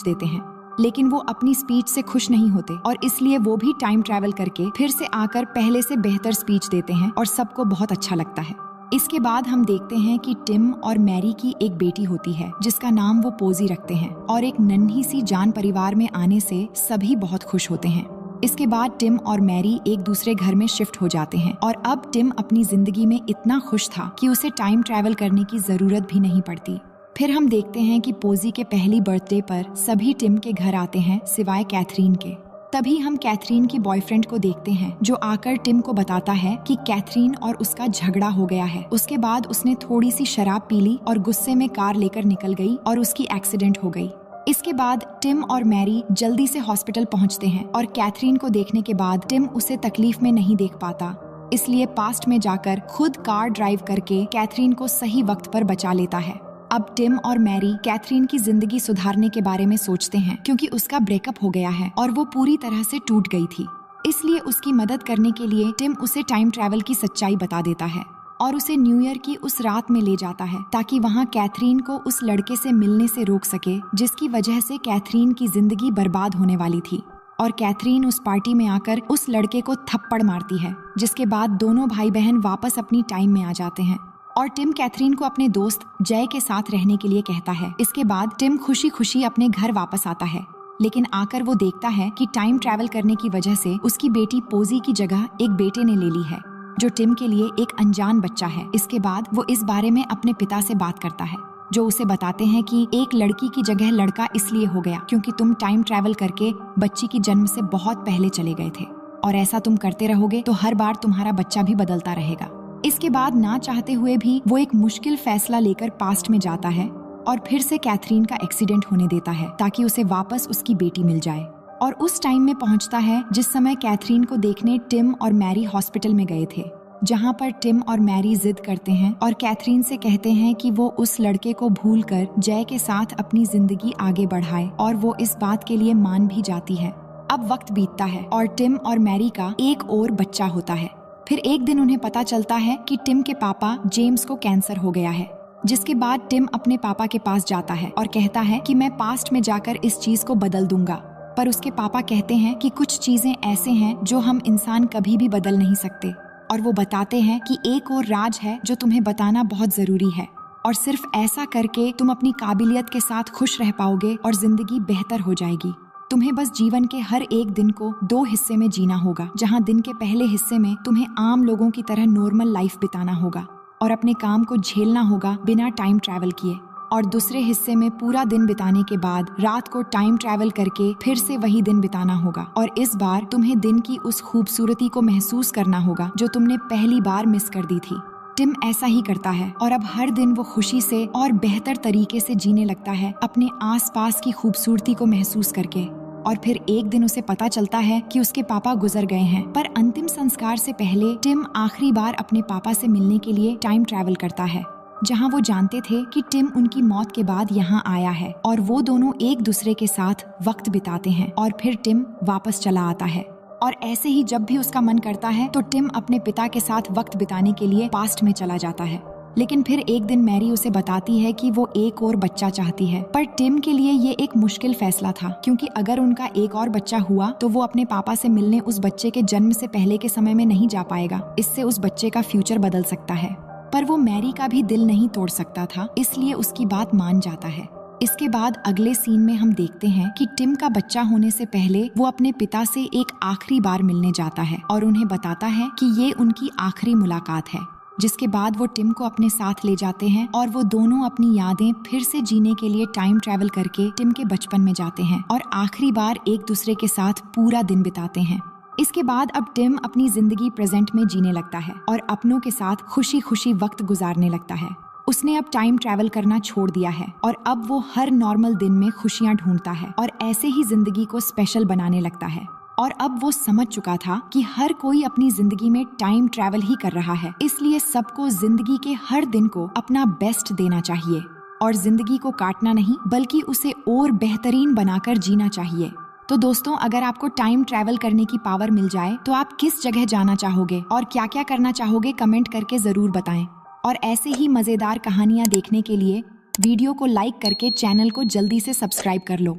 देते हैं, लेकिन वो अपनी स्पीच से खुश नहीं होते और इसलिए वो भी टाइम ट्रैवल करके फिर से आकर पहले से बेहतर स्पीच देते हैं और सबको बहुत अच्छा लगता है। इसके बाद हम देखते हैं कि टिम और मैरी की एक बेटी होती है जिसका नाम वो पोजी रखते हैं और एक नन्ही सी जान परिवार में आने से सभी बहुत खुश होते हैं। इसके बाद टिम और मैरी एक दूसरे घर में शिफ्ट हो जाते हैं और अब टिम अपनी जिंदगी में इतना खुश था कि उसे टाइम ट्रैवल करने की जरूरत भी नहीं पड़ती। फिर हम देखते हैं कि पोजी के पहली बर्थडे पर सभी टिम के घर आते हैं सिवाय कैथरीन के। तभी हम कैथरीन की बॉयफ्रेंड को देखते हैं जो आकर टिम को बताता है कि कैथरीन और उसका झगड़ा हो गया है। उसके बाद उसने थोड़ी सी शराब पी ली और गुस्से में कार लेकर निकल गई और उसकी एक्सीडेंट हो गई। इसके बाद टिम और मैरी जल्दी से हॉस्पिटल पहुंचते हैं और कैथरीन को देखने के बाद टिम उसे तकलीफ में नहीं देख पाता, इसलिए पास्ट में जाकर खुद कार ड्राइव करके कैथरीन को सही वक्त पर बचा लेता है। अब टिम और मैरी कैथरीन की जिंदगी सुधारने के बारे में सोचते हैं क्योंकि उसका ब्रेकअप हो गया है और वो पूरी तरह से टूट गई थी। इसलिए उसकी मदद करने के लिए टिम उसे टाइम ट्रैवल की सच्चाई बता देता है और उसे न्यू ईयर की उस रात में ले जाता है ताकि वहाँ कैथरीन को उस लड़के से मिलने से रोक सके जिसकी वजह से कैथरीन की जिंदगी बर्बाद होने वाली थी। और कैथरीन उस पार्टी में आकर उस लड़के को थप्पड़ मारती है, जिसके बाद दोनों भाई बहन वापस अपनी टाइम में आ जाते हैं और टिम कैथरीन को अपने दोस्त जय के साथ रहने के लिए कहता है। इसके बाद टिम खुशी खुशी अपने घर वापस आता है, लेकिन आकर वो देखता है कि टाइम ट्रैवल करने की वजह से उसकी बेटी पोजी की जगह एक बेटे ने ले ली है जो टिम के लिए एक अनजान बच्चा है। इसके बाद वो इस बारे में अपने पिता से बात करता है जो उसे बताते हैं कि एक लड़की की जगह लड़का इसलिए हो गया क्योंकि तुम टाइम ट्रैवल करके बच्ची की जन्म से बहुत पहले चले गए थे और ऐसा तुम करते रहोगे तो हर बार तुम्हारा बच्चा भी बदलता रहेगा। इसके बाद ना चाहते हुए भी वो एक मुश्किल फैसला लेकर पास्ट में जाता है और फिर से कैथरीन का एक्सीडेंट होने देता है ताकि उसे वापस उसकी बेटी मिल जाए और उस टाइम में पहुंचता है जिस समय कैथरीन को देखने टिम और मैरी हॉस्पिटल में गए थे, जहां पर टिम और मैरी जिद करते हैं और कैथरीन से कहते हैं कि वो उस लड़के को भूलकर जय के साथ अपनी जिंदगी आगे बढ़ाए और वो इस बात के लिए मान भी जाती है। अब वक्त बीतता है और टिम और मैरी का एक और बच्चा होता है। फिर एक दिन उन्हें पता चलता है कि टिम के पापा जेम्स को कैंसर हो गया है, जिसके बाद टिम अपने पापा के पास जाता है और कहता है कि मैं पास्ट में जाकर इस चीज को बदल दूंगा, पर उसके पापा कहते हैं कि कुछ चीजें ऐसे हैं जो हम इंसान कभी भी बदल नहीं सकते और वो बताते हैं कि एक और राज है जो तुम्हें बताना बहुत जरूरी है और सिर्फ ऐसा करके तुम अपनी काबिलियत के साथ खुश रह पाओगे और जिंदगी बेहतर हो जाएगी। तुम्हें बस जीवन के हर एक दिन को 2 हिस्से में जीना होगा, जहां दिन के पहले हिस्से में तुम्हें आम लोगों की तरह नॉर्मल लाइफ बिताना होगा और अपने काम को झेलना होगा बिना टाइम ट्रैवल किए, और दूसरे हिस्से में पूरा दिन बिताने के बाद रात को टाइम ट्रैवल करके फिर से वही दिन बिताना होगा और इस बार तुम्हें दिन की उस खूबसूरती को महसूस करना होगा जो तुमने पहली बार मिस कर दी थी। टिम ऐसा ही करता है और अब हर दिन वो खुशी से और बेहतर तरीके से जीने लगता है अपने आसपास की खूबसूरती को महसूस करके। और फिर एक दिन उसे पता चलता है कि उसके पापा गुजर गए हैं, पर अंतिम संस्कार से पहले टिम आखिरी बार अपने पापा से मिलने के लिए टाइम ट्रैवल करता है, जहां वो जानते थे कि टिम उनकी मौत के बाद यहाँ आया है और वो दोनों एक दूसरे के साथ वक्त बिताते हैं और फिर टिम वापस चला आता है। और ऐसे ही जब भी उसका मन करता है तो टिम अपने पिता के साथ वक्त बिताने के लिए पास्ट में चला जाता है। लेकिन फिर एक दिन मैरी उसे बताती है कि वो एक और बच्चा चाहती है, पर टिम के लिए ये एक मुश्किल फैसला था क्योंकि अगर उनका एक और बच्चा हुआ तो वो अपने पापा से मिलने उस बच्चे के जन्म से पहले के समय में नहीं जा पाएगा। इससे उस बच्चे का फ्यूचर बदल सकता है, पर वो मैरी का भी दिल नहीं तोड़ सकता था, इसलिए उसकी बात मान जाता है। इसके बाद अगले सीन में हम देखते हैं कि टिम का बच्चा होने से पहले वो अपने पिता से एक आखिरी बार मिलने जाता है और उन्हें बताता है कि ये उनकी आखिरी मुलाकात है, जिसके बाद वो टिम को अपने साथ ले जाते हैं और वो दोनों अपनी यादें फिर से जीने के लिए टाइम ट्रैवल करके टिम के बचपन में जाते हैं और आखिरी बार एक दूसरे के साथ पूरा दिन बिताते हैं। इसके बाद अब टिम अपनी जिंदगी प्रेजेंट में जीने लगता है और अपनों के साथ खुशी खुशी वक्त गुजारने लगता है। उसने अब टाइम ट्रैवल करना छोड़ दिया है और अब वो हर नॉर्मल दिन में खुशियां ढूंढता है और ऐसे ही जिंदगी को स्पेशल बनाने लगता है। और अब वो समझ चुका था कि हर कोई अपनी जिंदगी में टाइम ट्रैवल ही कर रहा है, इसलिए सबको जिंदगी के हर दिन को अपना बेस्ट देना चाहिए और जिंदगी को काटना नहीं बल्कि उसे और बेहतरीन बनाकर जीना चाहिए। तो दोस्तों, अगर आपको टाइम ट्रैवल करने की पावर मिल जाए तो आप किस जगह जाना चाहोगे और क्या क्या करना चाहोगे कमेंट करके जरूर बताएं। और ऐसे ही मजेदार कहानियां देखने के लिए वीडियो को लाइक करके चैनल को जल्दी से सब्सक्राइब कर लो।